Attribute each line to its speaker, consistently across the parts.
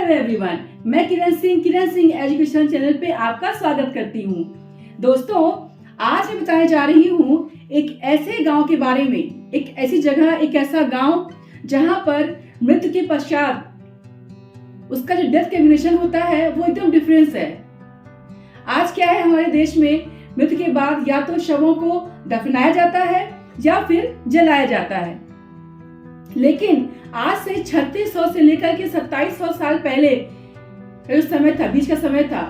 Speaker 1: Hello everyone, मैं किरण Singh education channel पे आपका स्वागत करती हूँ। दोस्तों, आज मैं बताने जा रही हूँ एक ऐसे गांव के बारे में, एक ऐसी जगह, एक ऐसा गांव जहां पर मृत्यु के पश्चात उसका जो डेथ कैबिनेशन होता है वो एकदम डिफरेंस है। आज क्या है, हमारे देश में मृत्यु के बाद या तो शवों को दफनाया जाता है या फिर जलाया जाता है, लेकिन आज से 3600 से लेकर के 2700 साल पहले जो समय था, बीच का समय था,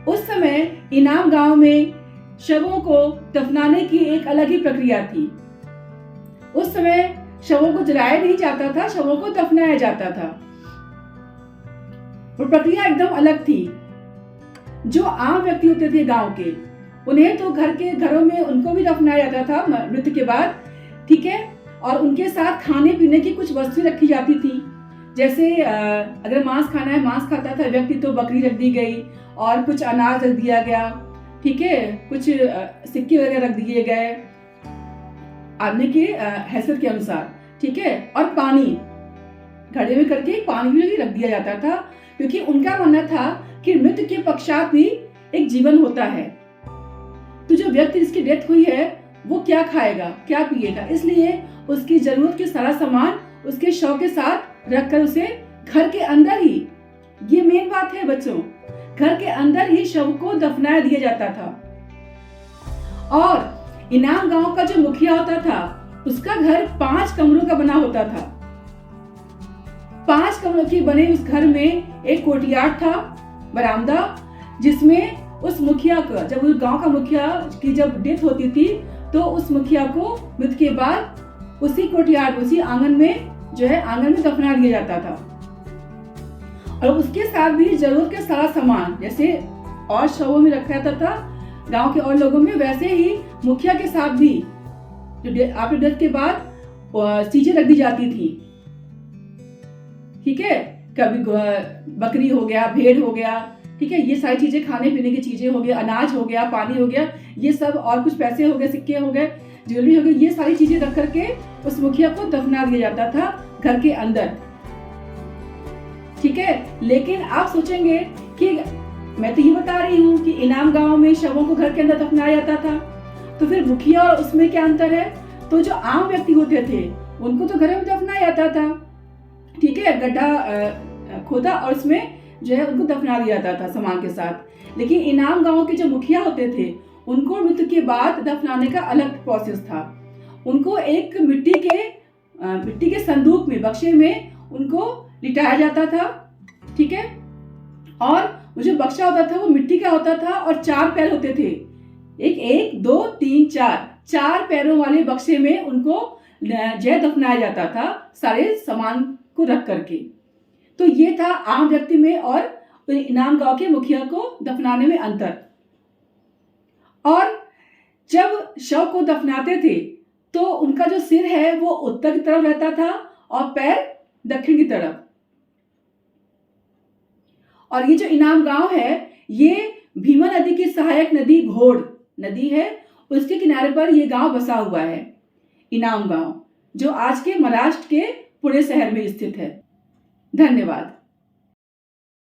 Speaker 1: उस समय इनाम गांव में शवों को दफनाने की एक अलग ही प्रक्रिया थी। उस समय शवों को जलाया नहीं जाता था, शवों को दफनाया जाता था। वो प्रक्रिया एकदम अलग थी। जो आम व्यक्ति होते थे गांव के, उन्हें तो घरों में उनको भी दफनाया जाता था मृत्यु के बाद, ठीक है। और उनके साथ खाने पीने की कुछ वस्तुएं रखी जाती थी। जैसे अगर मांस खाना है, मांस खाता था व्यक्ति तो बकरी रख दी गई और कुछ अनाज रख दिया गया, ठीक है, कुछ सिक्के वगैरह रख दिए गए आदमी के हैसियत के अनुसार, ठीक है। और पानी घड़े में करके पानी भी रख दिया जाता था, क्योंकि उनका मानना था कि मृत्यु के पश्चात भी एक जीवन होता है। तो जो व्यक्ति जिसकी डेथ हुई है वो क्या खाएगा, क्या पिएगा, इसलिए उसकी जरूरत के सारा सामान उसके शव के साथ रखकर उसे घर के अंदर ही, ये मेन बात है बच्चों, घर के अंदर ही शव को दफनाया दिया जाता था। और इनाम गांव का जो मुखिया होता था, उसका घर 5 कमरों का बना होता था। 5 कमरों के बने उस घर में एक कोर्टयार्ड था, बरामदा, जिसमें उस मुखिया का, जब उस गांव का मुखिया की जब डेथ होती थी तो उस मुखिया को मृत्यु के बाद उसी कोर्टयार्ड, उसी आंगन में जो है, आंगन में दफना दिया जाता था। और उसके साथ भी जरूरत के सारा सामान जैसे और शवों में रखा जाता था गांव के और लोगों में, वैसे ही मुखिया के साथ भी जो आपके डेथ के बाद चीजें रख दी जाती थी, ठीक है। कभी बकरी हो गया, भेड़ हो गया, ठीक है, ये सारी चीजें, खाने पीने की चीजें हो गया, अनाज हो गया, पानी हो गया, ये सब, और कुछ पैसे हो गए, सिक्के हो गए, ज्वेलरी हो गई, ये सारी चीजें रख करके उस मुखिया को दफना दिया जाता था घर के अंदर, ठीक है। लेकिन आप सोचेंगे कि मैं तो ये बता रही हूँ कि इनाम गांव में शवों को घर के अंदर दफनाया जाता था, तो फिर मुखिया और उसमें क्या अंतर है? तो जो आम व्यक्ति होते थे उनको तो घर में दफनाया जाता था, ठीक है, गड्ढा खोदा और उसमें जो है उनको दफना दिया जाता था सामान के साथ। लेकिन इनाम गांव के जो मुखिया होते थे उनको मृत्यु के बाद दफनाने का अलग प्रोसेस था। उनको एक मिट्टी के संदूक में, बक्से में उनको लिटाया जाता था, ठीक है। और वो जो बक्सा होता था वो मिट्टी का होता था और 4 पैर होते थे, एक 2 3 4 पैरों वाले बक्से में उनको जय दफनाया जाता था, सारे सामान को रख करके। तो ये था आम व्यक्ति में और इनाम गांव के मुखिया को दफनाने में अंतर। और जब शव को दफनाते थे तो उनका जो सिर है वो उत्तर की तरफ रहता था और पैर दक्षिण की तरफ। और ये जो इनाम गांव है ये भीमा नदी की सहायक नदी घोड़ नदी है, उसके किनारे पर ये गांव बसा हुआ है, इनाम गांव, जो आज के महाराष्ट्र के पुणे शहर में स्थित है। धन्यवाद।